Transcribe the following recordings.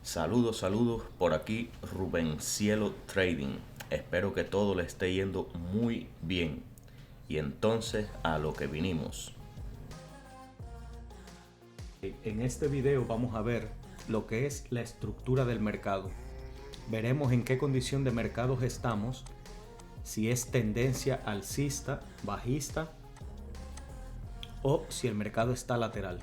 Saludos, por aquí Rubén Cielo Trading. Espero que todo le esté yendo muy bien. Y entonces a lo que vinimos. En este video vamos a ver lo que es la estructura del mercado. Veremos en qué condición de mercados estamos, si es tendencia alcista, bajista o si el mercado está lateral.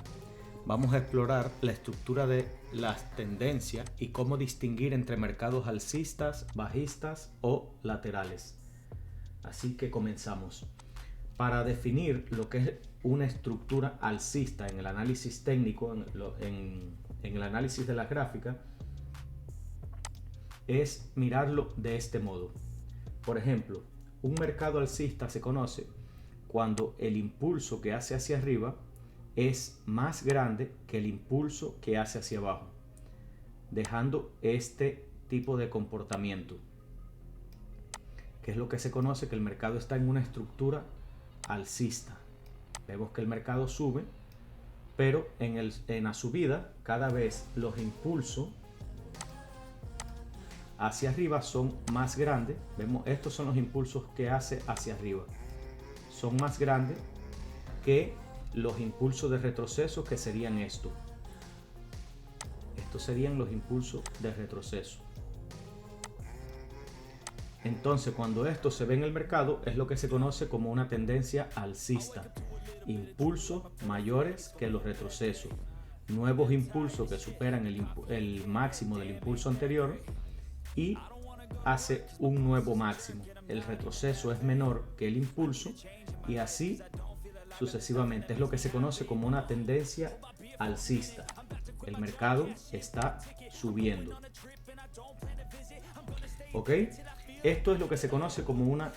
Vamos a explorar la estructura de las tendencias y cómo distinguir entre mercados alcistas, bajistas o laterales. Así que comenzamos. Para definir lo que es una estructura alcista en el análisis técnico, en el análisis de la gráfica, es mirarlo de este modo. Por ejemplo, un mercado alcista se conoce cuando el impulso que hace hacia arriba es más grande que el impulso que hace hacia abajo, dejando este tipo de comportamiento, que es lo que se conoce que el mercado está en una estructura alcista. Vemos que el mercado sube, pero en la subida cada vez los impulsos hacia arriba son más grandes. Vemos, estos son los impulsos que hace hacia arriba, son más grandes que los impulsos de retroceso, que serían estos. Estos serían los impulsos de retroceso. Entonces, cuando esto se ve en el mercado, es lo que se conoce como una tendencia alcista. Impulsos mayores que los retrocesos. Nuevos impulsos que superan el máximo del impulso anterior y hace un nuevo máximo. El retroceso es menor que el impulso y así sucesivamente. Es lo que se conoce como una tendencia alcista. El mercado está subiendo. ¿Ok? Esto es lo que se conoce como una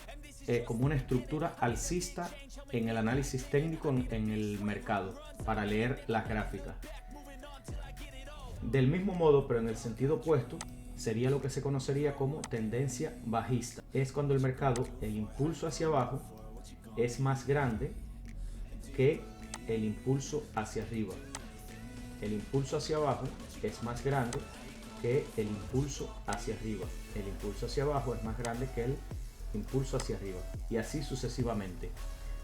estructura alcista en el análisis técnico en el mercado, para leer las gráficas. Del mismo modo, pero en el sentido opuesto, sería lo que se conocería como tendencia bajista. Es cuando el mercado, el impulso hacia abajo, es más grande que el impulso hacia arriba. El impulso hacia abajo es más grande que el impulso hacia arriba. El impulso hacia abajo es más grande que el impulso hacia arriba. Y así sucesivamente.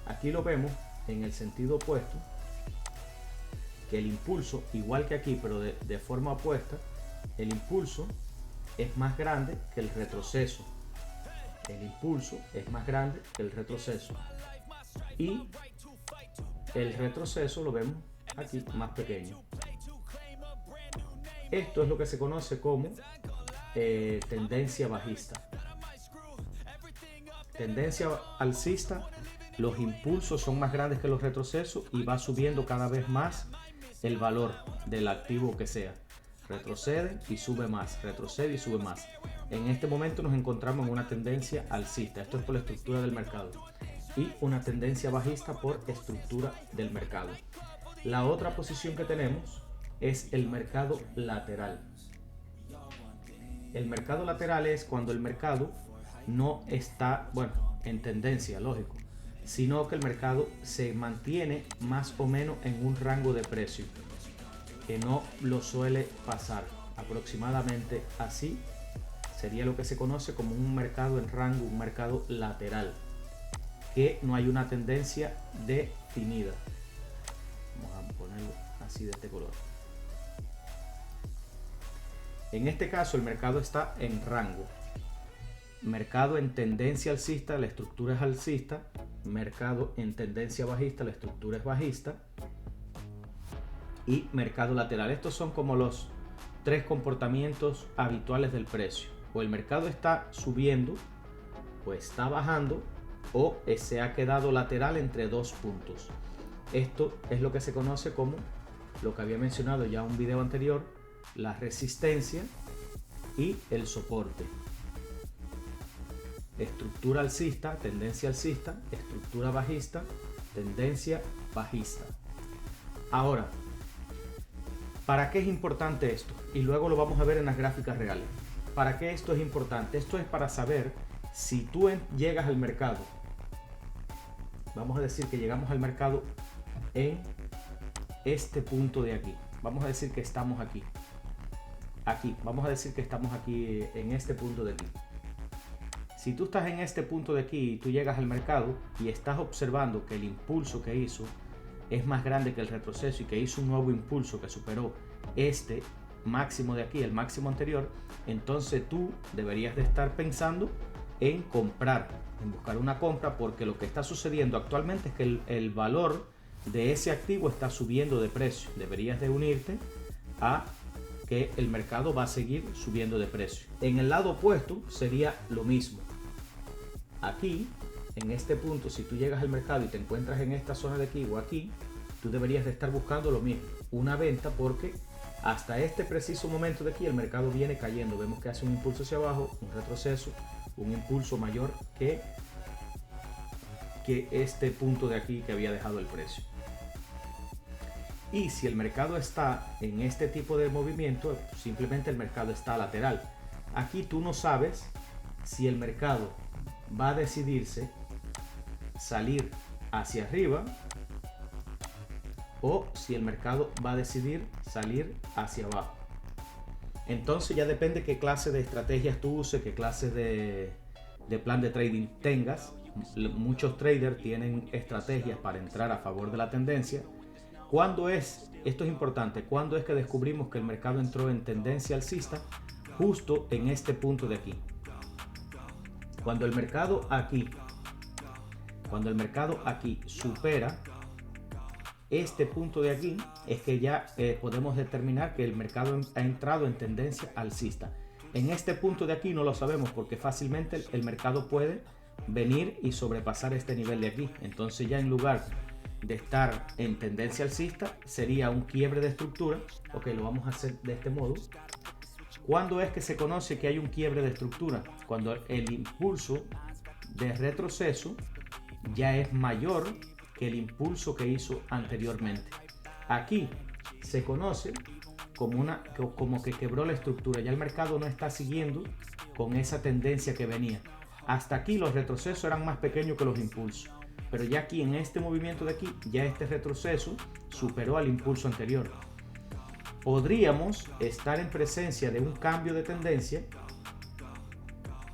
Aquí lo vemos en el sentido opuesto, que el impulso, igual que aquí, pero de forma opuesta, el impulso es más grande que el retroceso. El impulso es más grande que el retroceso. Y el retroceso lo vemos aquí más pequeño. Esto es lo que se conoce como tendencia bajista. Tendencia alcista, los impulsos son más grandes que los retrocesos y va subiendo cada vez más el valor del activo que sea. Retrocede y sube más, retrocede y sube más. En este momento nos encontramos en una tendencia alcista. Esto es por la estructura del mercado. Y una tendencia bajista por estructura del mercado. La otra posición que tenemos es el mercado lateral. El mercado lateral es cuando el mercado no está, en tendencia, lógico, sino que el mercado se mantiene más o menos en un rango de precio, que no lo suele pasar. Aproximadamente así sería lo que se conoce como un mercado en rango, un mercado lateral, que no hay una tendencia definida. Vamos a ponerlo así de este color. En este caso el mercado está en rango. Mercado en tendencia alcista, la estructura es alcista. Mercado en tendencia bajista, la estructura es bajista. Y mercado lateral. Estos son como los tres comportamientos habituales del precio. O el mercado está subiendo, o está bajando, o se ha quedado lateral entre dos puntos. Esto es lo que se conoce como, lo que había mencionado ya en un video anterior, la resistencia y el soporte. Estructura alcista, tendencia alcista; estructura bajista, tendencia bajista. Ahora, ¿para qué es importante esto? Y luego lo vamos a ver en las gráficas reales. ¿Para qué esto es importante? Esto es para saber si tú llegas al mercado. Vamos a decir que llegamos al mercado en este punto de aquí. Vamos a decir que estamos aquí. aquí, vamos a decir que estamos aquí en este punto de aquí. Si tú estás en este punto de aquí y tú llegas al mercado y estás observando que el impulso que hizo es más grande que el retroceso y que hizo un nuevo impulso que superó este máximo de aquí, el máximo anterior, entonces tú deberías de estar pensando en comprar, en buscar una compra, porque lo que está sucediendo actualmente es que el valor de ese activo está subiendo de precio. Deberías de unirte a que el mercado va a seguir subiendo de precio. En el lado opuesto sería lo mismo. Aquí, en este punto, si tú llegas al mercado y te encuentras en esta zona de aquí o aquí, tú deberías de estar buscando lo mismo, una venta, porque hasta este preciso momento de aquí el mercado viene cayendo. Vemos que hace un impulso hacia abajo, un retroceso, un impulso mayor que este punto de aquí que había dejado el precio. Y si el mercado está en este tipo de movimiento, simplemente el mercado está lateral. Aquí tú no sabes si el mercado va a decidirse salir hacia arriba o si el mercado va a decidir salir hacia abajo. Entonces ya depende qué clase de estrategias tú uses, qué clase de plan de trading tengas. Muchos traders tienen estrategias para entrar a favor de la tendencia. ¿Cuándo es? Esto es importante. ¿Cuándo es que descubrimos que el mercado entró en tendencia alcista? Justo en este punto de aquí. Cuando el mercado aquí supera este punto de aquí, es que ya podemos determinar que el mercado ha entrado en tendencia alcista. En este punto de aquí no lo sabemos, porque fácilmente el mercado puede venir y sobrepasar este nivel de aquí. Entonces ya en lugar de estar en tendencia alcista sería un quiebre de estructura. Ok, lo vamos a hacer de este modo. ¿Cuándo es que se conoce que hay un quiebre de estructura? Cuando el impulso de retroceso ya es mayor que el impulso que hizo anteriormente. Aquí se conoce como que quebró la estructura. Ya el mercado no está siguiendo con esa tendencia que venía. Hasta aquí los retrocesos eran más pequeños que los impulsos. Pero ya aquí en este movimiento de aquí, ya este retroceso superó al impulso anterior. Podríamos estar en presencia de un cambio de tendencia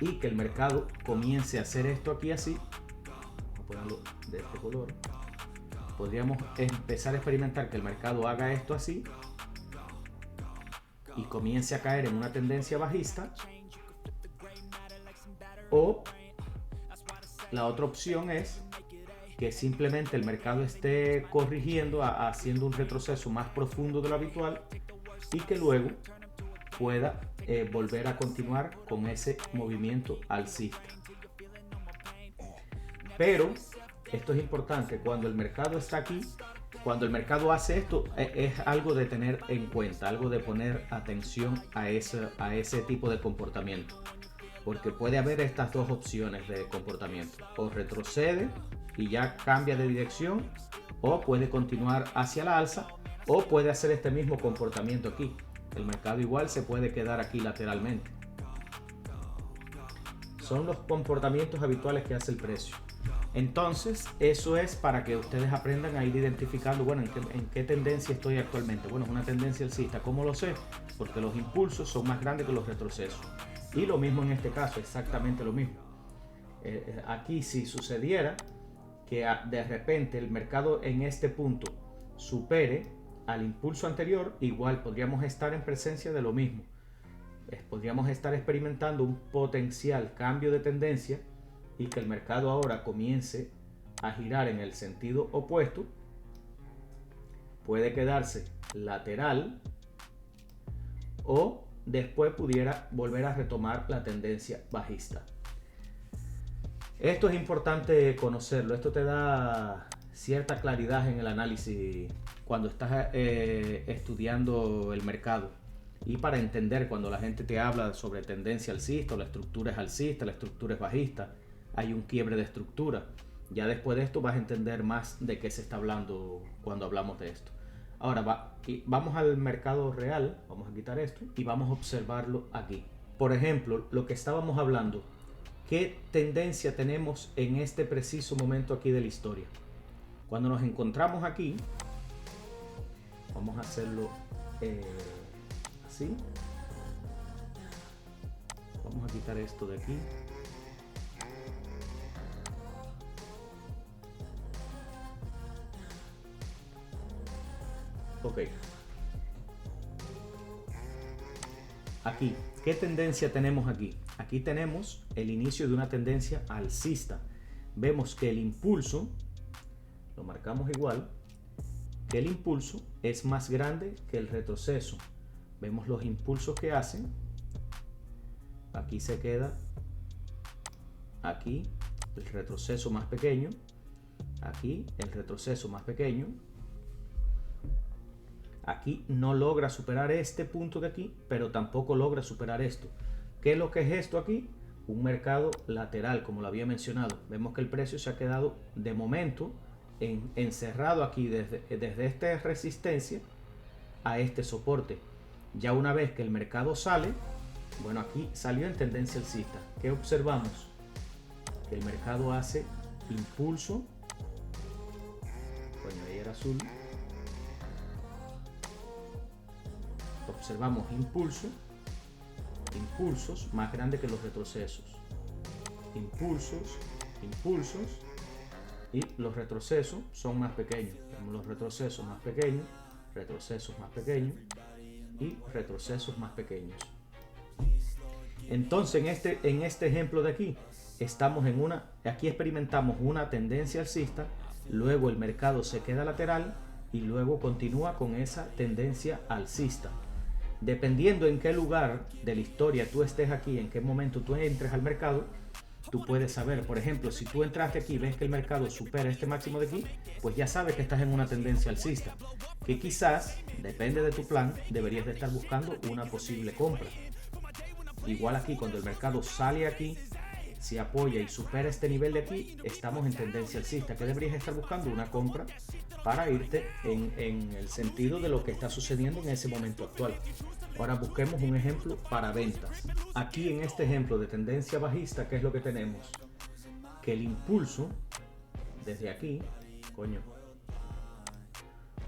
y que el mercado comience a hacer esto aquí así. Vamos a ponerlo de este color. Podríamos empezar a experimentar que el mercado haga esto así y comience a caer en una tendencia bajista. O la otra opción es que simplemente el mercado esté corrigiendo, haciendo un retroceso más profundo de lo habitual y que luego pueda volver a continuar con ese movimiento alcista. Pero esto es importante, cuando el mercado está aquí, cuando el mercado hace esto, es algo de tener en cuenta, algo de poner atención a ese tipo de comportamiento. Porque puede haber estas dos opciones de comportamiento: o retrocede y ya cambia de dirección, o puede continuar hacia la alza, o puede hacer este mismo comportamiento aquí. El mercado igual se puede quedar aquí lateralmente. Son los comportamientos habituales que hace el precio. Entonces, eso es para que ustedes aprendan a ir identificando, bueno, en qué tendencia estoy actualmente. Bueno, es una tendencia alcista. ¿Cómo lo sé? Porque los impulsos son más grandes que los retrocesos. Y lo mismo en este caso, exactamente lo mismo. Aquí si sucediera que de repente el mercado en este punto supere al impulso anterior, igual podríamos estar en presencia de lo mismo. Podríamos estar experimentando un potencial cambio de tendencia y que el mercado ahora comience a girar en el sentido opuesto. Puede quedarse lateral o después pudiera volver a retomar la tendencia bajista. Esto es importante conocerlo. Esto te da cierta claridad en el análisis cuando estás estudiando el mercado, y para entender cuando la gente te habla sobre tendencia alcista, o la estructura es alcista, la estructura es bajista, hay un quiebre de estructura. Ya después de esto vas a entender más de qué se está hablando cuando hablamos de esto. Ahora vamos al mercado real, vamos a quitar esto y vamos a observarlo aquí. Por ejemplo, lo que estábamos hablando, ¿qué tendencia tenemos en este preciso momento aquí de la historia? Cuando nos encontramos aquí, vamos a hacerlo así. quitar esto de aquí. Ok. Aquí, ¿qué tendencia tenemos aquí? Aquí tenemos el inicio de una tendencia alcista. Vemos que el impulso, lo marcamos igual, que el impulso es más grande que el retroceso. Vemos los impulsos que hacen. Aquí se queda, aquí el retroceso más pequeño, aquí el retroceso más pequeño. Aquí no logra superar este punto de aquí, pero tampoco logra superar esto. ¿Qué es lo que es esto aquí? Un mercado lateral, como lo había mencionado. Vemos que el precio se ha quedado de momento encerrado aquí desde esta resistencia a este soporte. Ya una vez que el mercado sale, bueno, aquí salió en tendencia alcista. ¿Qué observamos? Que el mercado hace impulso. Bueno, ahí era azul. Observamos impulsos más grandes que los retrocesos. Impulsos y los retrocesos son más pequeños. Tenemos los retrocesos más pequeños, retrocesos más pequeños y retrocesos más pequeños. Entonces en este ejemplo de aquí estamos aquí experimentamos una tendencia alcista, luego el mercado se queda lateral y luego continúa con esa tendencia alcista. Dependiendo en qué lugar de la historia tú estés aquí, en qué momento tú entres al mercado, tú puedes saber, por ejemplo, si tú entraste aquí y ves que el mercado supera este máximo de aquí, pues ya sabes que estás en una tendencia alcista, que quizás, depende de tu plan, deberías de estar buscando una posible compra. Igual aquí, cuando el mercado sale aquí, si apoya y supera este nivel de aquí, estamos en tendencia alcista. ¿Qué deberías estar buscando? Una compra para irte en el sentido de lo que está sucediendo en ese momento actual. Ahora busquemos un ejemplo para ventas. Aquí en este ejemplo de tendencia bajista, ¿qué es lo que tenemos? Que el impulso, desde aquí,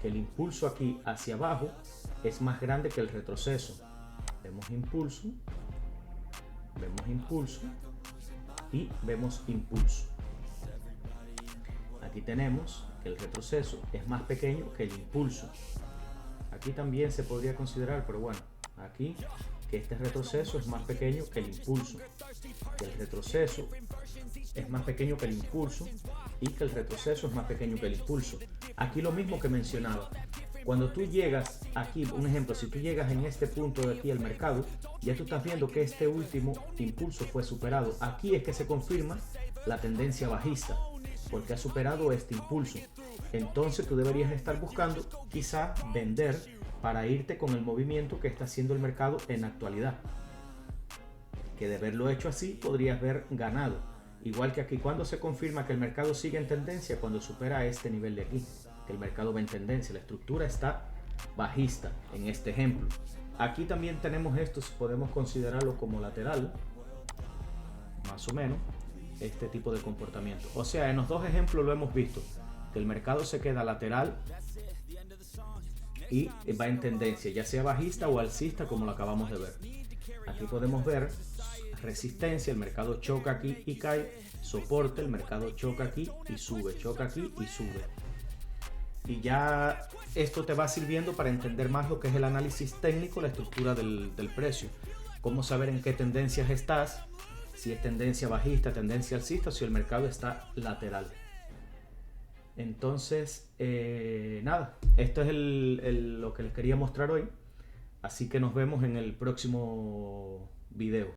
que el impulso aquí hacia abajo es más grande que el retroceso. Vemos impulso y vemos impulso. Aquí tenemos que el retroceso es más pequeño que el impulso. Aquí también se podría considerar, pero bueno, aquí que este retroceso es más pequeño que el impulso, que el retroceso es más pequeño que el impulso y que el retroceso es más pequeño que el impulso. Aquí lo mismo que mencionaba. Cuando tú llegas aquí, un ejemplo, si tú llegas en este punto de aquí al mercado, ya tú estás viendo que este último impulso fue superado. Aquí es que se confirma la tendencia bajista, porque ha superado este impulso. Entonces tú deberías estar buscando quizá vender para irte con el movimiento que está haciendo el mercado en la actualidad. Que de haberlo hecho así podrías haber ganado. Igual que aquí, cuando se confirma que el mercado sigue en tendencia, cuando supera este nivel de aquí, que el mercado va en tendencia, la estructura está bajista en este ejemplo. Aquí también tenemos esto, podemos considerarlo como lateral, más o menos, este tipo de comportamiento. O sea, en los dos ejemplos lo hemos visto, que el mercado se queda lateral y va en tendencia, ya sea bajista o alcista, como lo acabamos de ver. Aquí podemos ver resistencia, el mercado choca aquí y cae, soporte, el mercado choca aquí y sube, choca aquí y sube. Y ya esto te va sirviendo para entender más lo que es el análisis técnico, la estructura del precio. Cómo saber en qué tendencias estás, si es tendencia bajista, tendencia alcista, o si el mercado está lateral. Entonces, nada, esto es lo que les quería mostrar hoy. Así que nos vemos en el próximo video.